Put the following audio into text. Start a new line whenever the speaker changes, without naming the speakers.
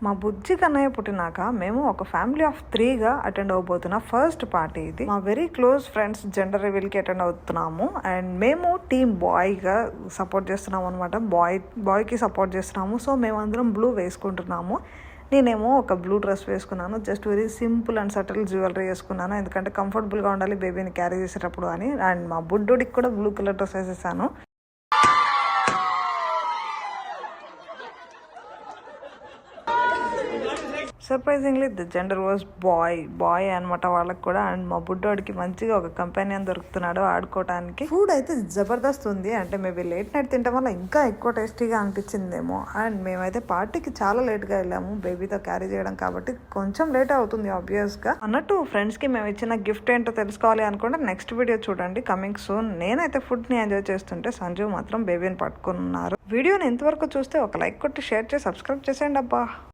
మా బుజ్జి కన్నయ్య పుట్టినాక మేము ఒక ఫ్యామిలీ ఆఫ్ 3గా అటెండ్ అవబోతున్న ఫస్ట్ పార్టీ ఇది. మా వెరీ క్లోజ్ ఫ్రెండ్స్ జెండర్ రివీల్కి అటెండ్ అవుతున్నాము. అండ్ మేము టీమ్ బాయ్గా సపోర్ట్ చేస్తున్నాము అనమాట. బాయ్కి సపోర్ట్ చేస్తున్నాము. సో మేమందరం బ్లూ వేసుకుంటున్నాము. నేనేమో ఒక బ్లూ డ్రెస్ వేసుకున్నాను. Just very simple and subtle jewellery వేసుకున్నాను, ఎందుకంటే కంఫర్టబుల్గా ఉండాలి బేబీని క్యారీ చేసేటప్పుడు అని. అండ్ మా బుడ్డోడికి కూడా బ్లూ కలర్ డ్రెస్ వేసేసాను. Surprisingly the gender was boy అనమాట వాళ్ళకి కూడా. అండ్ మా బుడ్డోడికి మంచిగా ఒక కంపెనియన్ దొరుకుతున్నాడు ఆడుకోవడానికి. ఫుడ్ అయితే జబర్దస్త్ ఉంది. అంటే మేబీ లేట్ నైట్ తినడం వల్ల ఇంకా ఎక్కువ టేస్టీగా అనిపించిందేమో. అండ్ మేమైతే పార్టీకి చాలా లేట్గా వెళ్ళాము, బేబీతో క్యారీ చేయడం కాబట్టి కొంచెం లేట్ అవుతుంది ఆబ్వియస్గా. అన్నట్టు ఫ్రెండ్స్కి మేము ఇచ్చిన గిఫ్ట్ ఏంటో తెలుసుకోవాలి అనుకుంటే నెక్స్ట్ వీడియో చూడండి, కమింగ్ సూన్. నేనైతే ఫుడ్ని ఎంజాయ్ చేస్తుంటే సంజు మాత్రం బేబీని పట్టుకున్నారు. వీడియోని ఎంతవరకు చూస్తే ఒక లైక్ కొట్టి షేర్ చేసి సబ్స్క్రైబ్ చేసేయండి అబ్బా.